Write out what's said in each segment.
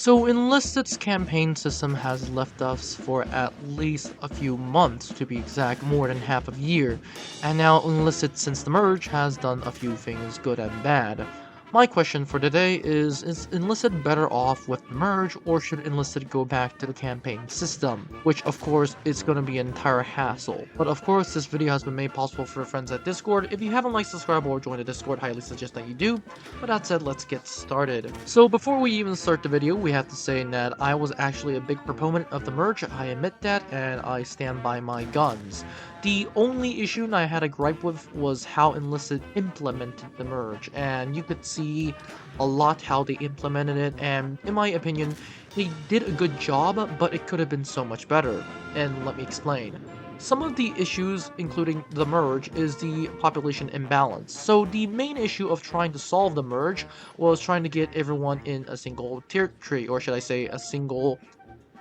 So Enlisted's campaign system has left us for at least a few months, to be exact, more than half a year, and now Enlisted since the merge has done a few things good and bad. My question for today is Enlisted better off with the merge, or should Enlisted go back to the campaign system? Which of course is going to be an entire hassle. But of course this video has been made possible for friends at Discord. If you haven't liked, subscribe, or joined the Discord, highly suggest that you do. But that said, let's get started. So before we even start the video, we have to say that I was actually a big proponent of the merge, I admit that, and I stand by my guns. The only issue I had a gripe with was how Enlisted implemented the merge, and you could see a lot how they implemented it, and in my opinion, they did a good job, but it could have been so much better, and let me explain. Some of the issues, including the merge, is the population imbalance. So the main issue of trying to solve the merge was trying to get everyone in a single tier tree, or should I say a single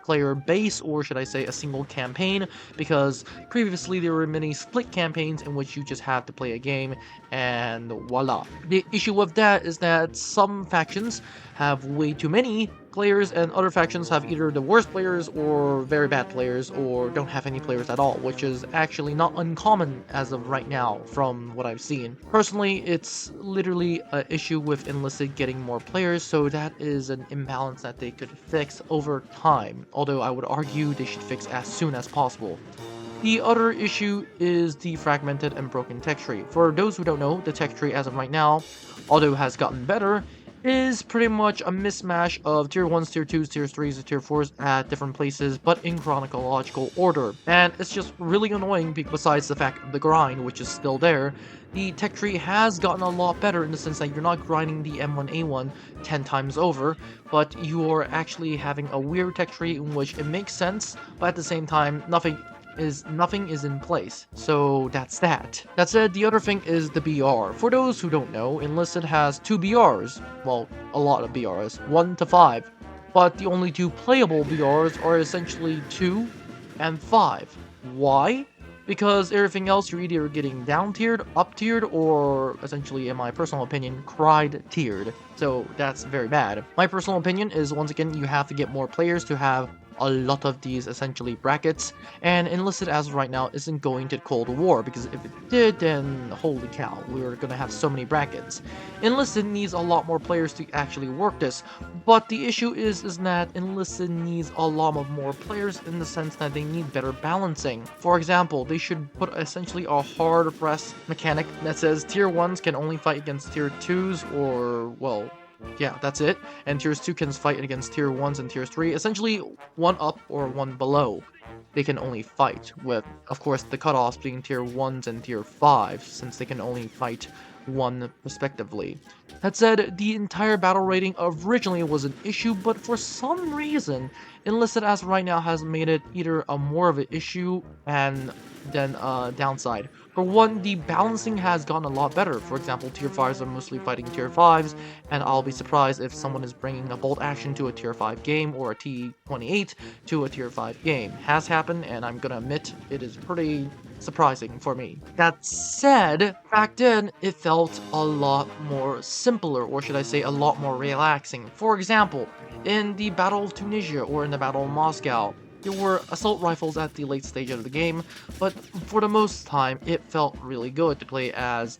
player base, or should I say a single campaign, because previously there were many split campaigns in which you just had to play a game and voila. The issue with that is that some factions have way too many players and other factions have either the worst players or very bad players or don't have any players at all, which is actually not uncommon as of right now from what I've seen. Personally, it's literally an issue with Enlisted getting more players, so that is an imbalance that they could fix over time, although I would argue they should fix as soon as possible. The other issue is the fragmented and broken tech tree. For those who don't know, the tech tree as of right now, although has gotten better, is pretty much a mismatch of tier 1s, tier 2s, tier 3s, and tier 4s at different places, but in chronological order. And it's just really annoying besides the fact of the grind, which is still there. The tech tree has gotten a lot better in the sense that you're not grinding the M1A1 10 times over, but you're actually having a weird tech tree in which it makes sense, but at the same time, nothing is in place. So that's that. That said, the other thing is the BR. For those who don't know, Enlisted has 2 BRs. Well, a lot of BRs, 1 to 5. But the only 2 playable BRs are essentially 2 and 5. Why? Because everything else you're either getting down tiered, up tiered, or essentially, in my personal opinion, cried tiered. So that's very bad. My personal opinion is, once again, you have to get more players to have a lot of these essentially brackets, and Enlisted as of right now isn't going to Cold War, because if it did, then holy cow, we were gonna have so many brackets. Enlisted needs a lot more players to actually work this, but the issue is that Enlisted needs a lot of more players in the sense that they need better balancing. For example, they should put essentially a hard press mechanic that says tier 1s can only fight against tier 2s, or, well, yeah, that's it. And tiers 2 can fight against tier 1s and tier 3. Essentially, one up or one below. They can only fight, with, of course, the cutoffs being tier 1s and tier 5s, since they can only fight one respectively. That said, the entire battle rating originally was an issue, but for some reason, Enlisted as of right now has made it either a more of an issue and then a downside. For one, the balancing has gotten a lot better. For example, tier 5s are mostly fighting tier 5s, and I'll be surprised if someone is bringing a bolt action to a tier 5 game or a T28 to a tier 5 game. Has happened, and I'm gonna admit it is pretty surprising for me. That said, back then, it felt a lot more simpler, or should I say a lot more relaxing. For example, in the Battle of Tunisia or in the Battle of Moscow, there were assault rifles at the late stage of the game, but for the most time, it felt really good to play as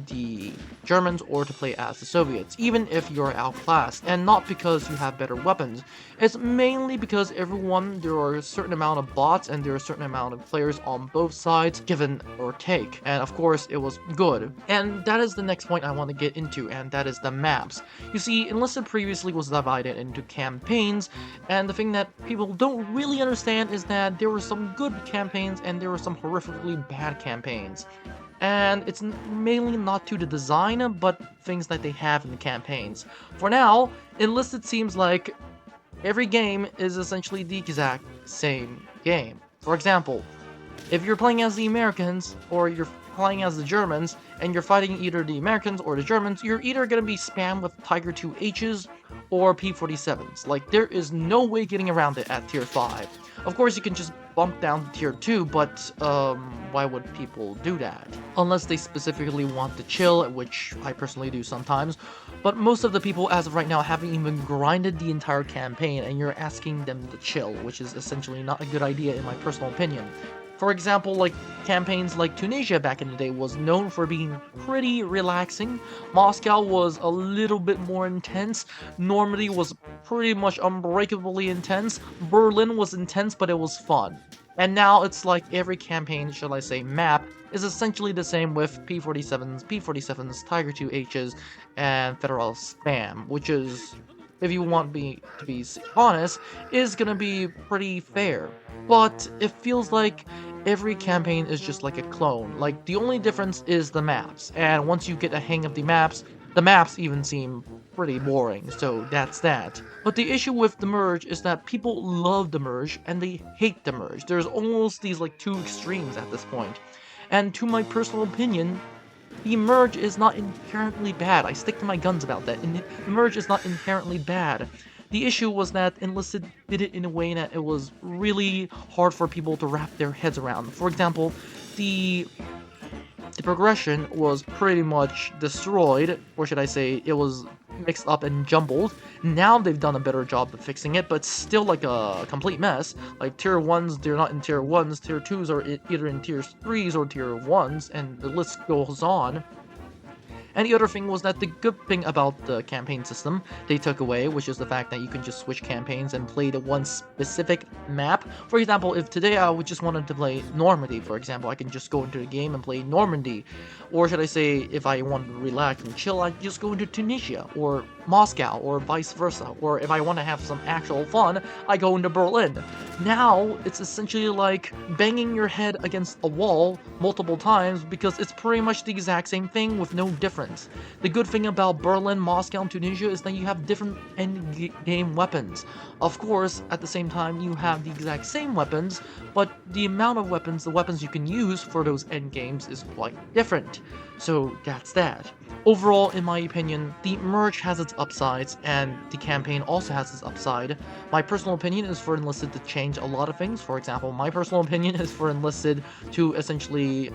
the Germans or to play as the Soviets, even if you're outclassed, and not because you have better weapons. It's mainly because there are a certain amount of bots and there are a certain amount of players on both sides, given or take, and of course it was good. And that is the next point I want to get into, and that is the maps. You see, Enlisted previously was divided into campaigns, and the thing that people don't really understand is that there were some good campaigns and there were some horrifically bad campaigns. And it's mainly not to the design, but things that they have in the campaigns. For now, Enlisted seems like every game is essentially the exact same game. For example, if you're playing as the Americans, or you're playing as the Germans and you're fighting either the Americans or the Germans, you're either going to be spammed with Tiger 2Hs or P-47s. Like, there is no way getting around it at tier 5. Of course, you can just bump down to tier 2, but why would people do that? Unless they specifically want to chill, which I personally do sometimes. But most of the people as of right now haven't even grinded the entire campaign, and you're asking them to chill, which is essentially not a good idea in my personal opinion. For example, like campaigns like Tunisia back in the day was known for being pretty relaxing. Moscow was a little bit more intense. Normandy was pretty much unbreakably intense. Berlin was intense, but it was fun. And now it's like every campaign, shall I say, map is essentially the same with P-47s, Tiger 2Hs, and Federal Spam, which is, if you want me to be honest, is gonna be pretty fair. But it feels like every campaign is just like a clone. Like, the only difference is the maps, and once you get a hang of the maps even seem pretty boring, so that's that. But the issue with the merge is that people love the merge and they hate the merge. There's almost these like two extremes at this point. And to my personal opinion, the merge is not inherently bad. I stick to my guns about that. And the merge is not inherently bad. The issue was that Enlisted did it in a way that it was really hard for people to wrap their heads around. For example, the progression was pretty much destroyed, or should I say, it was mixed up and jumbled. Now they've done a better job of fixing it, but still like a complete mess. Like tier 1s, they're not in tier 1s, tier 2s are either in tier 3s or tier 1s, and the list goes on. And the other thing was that the good thing about the campaign system they took away, which is the fact that you can just switch campaigns and play the one specific map. For example, if today I would just wanted to play Normandy, for example, I can just go into the game and play Normandy. Or should I say, if I wanted to relax and chill, I'd just go into Tunisia, or Moscow, or vice versa. Or if I want to have some actual fun, I go into Berlin. Now, it's essentially like banging your head against a wall multiple times because it's pretty much the exact same thing with no difference. The good thing about Berlin, Moscow, and Tunisia is that you have different endgame weapons. Of course, at the same time, you have the exact same weapons, but the amount of weapons, the weapons you can use for those endgames is quite different. So that's that. Overall, in my opinion, the merge has its upsides, and the campaign also has its upside. My personal opinion is for Enlisted to change a lot of things. For example, my personal opinion is for Enlisted to essentially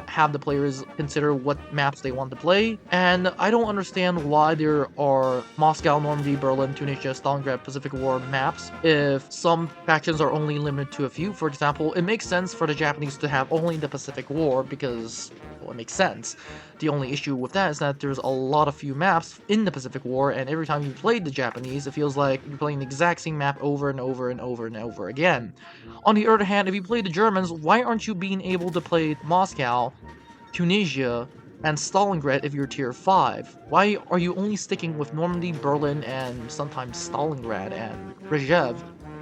have the players consider what maps they want to play, and I don't understand why there are Moscow, Normandy, Berlin, Tunisia, Stalingrad, Pacific War maps if some factions are only limited to a few. For example, it makes sense for the Japanese to have only the Pacific War because, well, it makes sense. The only issue with that is that there's a lot of few maps in the Pacific War, and every time you played the Japanese, it feels like you're playing the exact same map over and over and over and over again. On the other hand, if you play the Germans, why aren't you being able to play Moscow, Tunisia, and Stalingrad if you're tier 5? Why are you only sticking with Normandy, Berlin, and sometimes Stalingrad and Rzhev?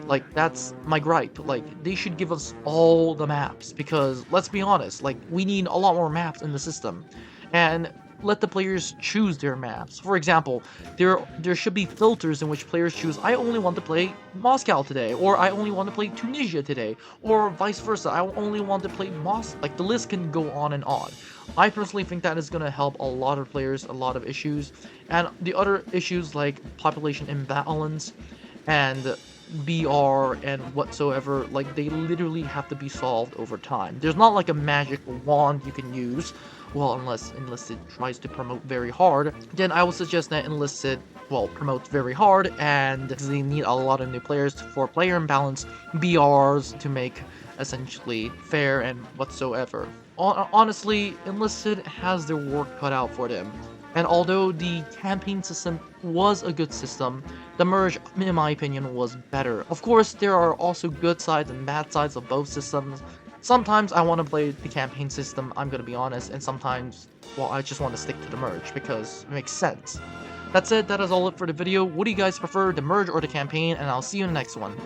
Like, that's my gripe. Like, they should give us all the maps, because, let's be honest, like, we need a lot more maps in the system. And let the players choose their maps. For example, there should be filters in which players choose, I only want to play Moscow today, or I only want to play Tunisia today, or vice versa, I only want to play like, the list can go on and on. I personally think that is going to help a lot of players, a lot of issues, and the other issues like population imbalance and BR and whatsoever, like, they literally have to be solved over time. There's not like a magic wand you can use. Well, unless Enlisted tries to promote very hard, then I would suggest that Enlisted, well, promotes very hard, and they need a lot of new players for player imbalance, BRs to make essentially fair and whatsoever. Honestly, Enlisted has their work cut out for them. And although the campaign system was a good system, the merge, in my opinion, was better. Of course, there are also good sides and bad sides of both systems. Sometimes I want to play the campaign system, I'm gonna be honest, and sometimes, well, I just want to stick to the merge because it makes sense. That's it, that is all it for the video. What do you guys prefer, the merge or the campaign? And I'll see you in the next one.